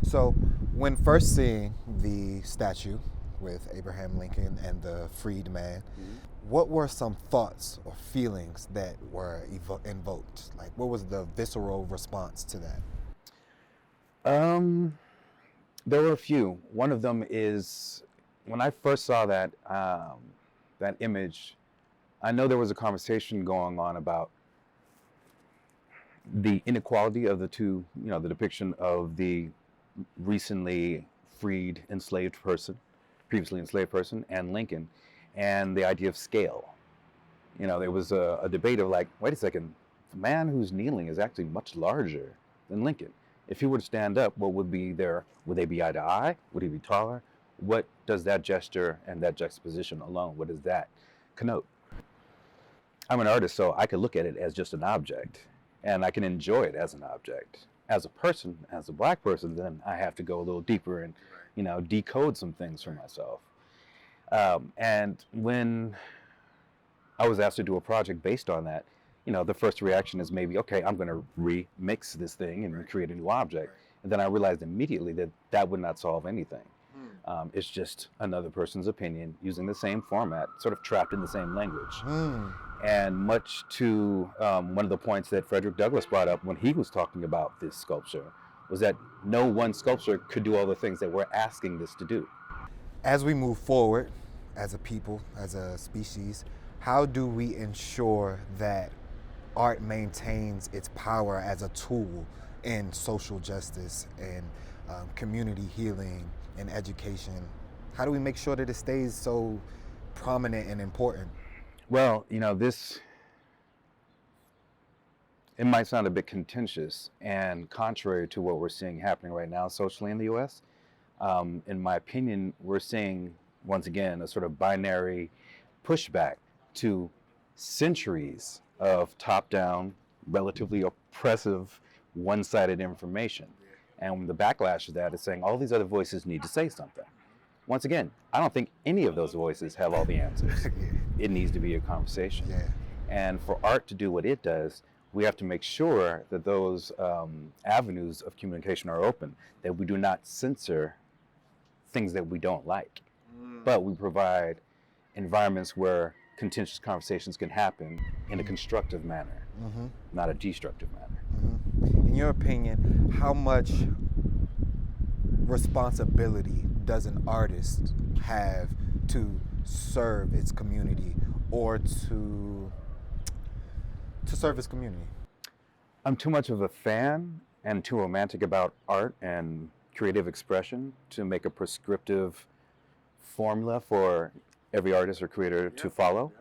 So, when first seeing the statue with Abraham Lincoln and the freed man, Mhm. what were some thoughts or feelings that were invoked? Like, what was the visceral response to that? Um, there were a few. One of them is when I first saw that image. I know there was a conversation going on about the inequality of the two. The depiction of the recently freed enslaved person, previously enslaved person, and Lincoln, and the idea of scale. There was a debate of like, wait a second, the man who's kneeling is actually much larger than Lincoln. If he were to stand up, what would be there? Would they be eye to eye? Would he be taller? What does that gesture and that juxtaposition alone, what does that connote? I'm an artist, so I could look at it as just an object, and I can enjoy it as an object. As a person, as a black person, then I have to go a little deeper and, decode some things for myself. And when I was asked to do a project based on that, the first reaction is maybe, okay, I'm going to remix this thing and create a new object. And then I realized immediately that that would not solve anything. It's just another person's opinion using the same format, sort of trapped in the same language. And much to one of the points that Frederick Douglass brought up when he was talking about this sculpture was that no one sculpture could do all the things that we're asking this to do. As we move forward as a people, as a species, how do we ensure that art maintains its power as a tool in social justice and community healing and education? How do we make sure that it stays so prominent and important? Well, it might sound a bit contentious and contrary to what we're seeing happening right now socially in the US. In my opinion, we're seeing, once again, a sort of binary pushback to centuries of top-down, relatively oppressive, one-sided information. And the backlash of that is saying all these other voices need to say something. Once again, I don't think any of those voices have all the answers. It needs to be a conversation. Yeah. And for art to do what it does, we have to make sure that those avenues of communication are open, that we do not censor things that we don't like, but we provide environments where contentious conversations can happen in a constructive manner, not a destructive manner. In your opinion, how much responsibility does an artist have to serve its community or to serve its community? I'm too much of a fan and too romantic about art and creative expression to make a prescriptive formula for every artist or creator to follow.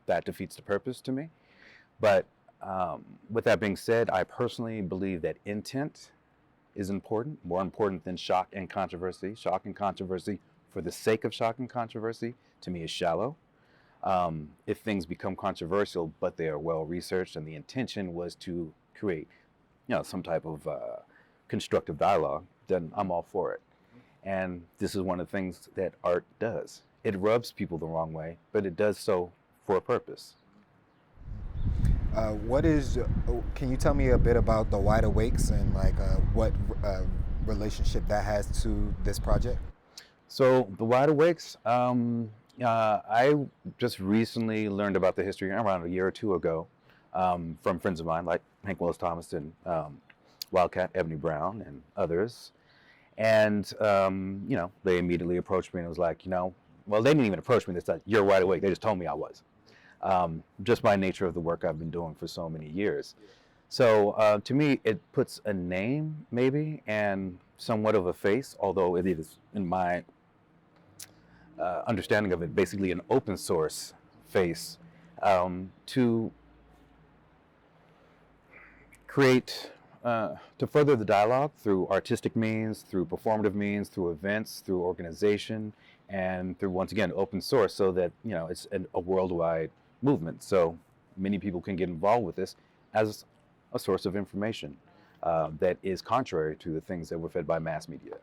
That defeats the purpose to me. But with that being said, I personally believe that intent is important, more important than shock and controversy. Shock and controversy for the sake of shock and controversy, to me, is shallow. If things become controversial, but they are well researched and the intention was to create, some type of constructive dialogue, then I'm all for it. And this is one of the things that art does. It rubs people the wrong way, but it does so for a purpose. Can you tell me a bit about the Wide Awakes and what relationship that has to this project? So the Wide Awakes, I just recently learned about the history around a year or two ago from friends of mine like Hank Willis Thomas and Wildcat Ebony Brown and others. And, they immediately approached me and was like, well, they didn't even approach me. They said, "You're wide awake." They just told me I was. Just by nature of the work I've been doing for so many years. So to me, it puts a name maybe and somewhat of a face, although it is, in my understanding of it, basically an open source face to create, to further the dialogue through artistic means, through performative means, through events, through organization, and through, once again, open source, so that it's a worldwide movement. So many people can get involved with this as a source of information that is contrary to the things that we're fed by mass media.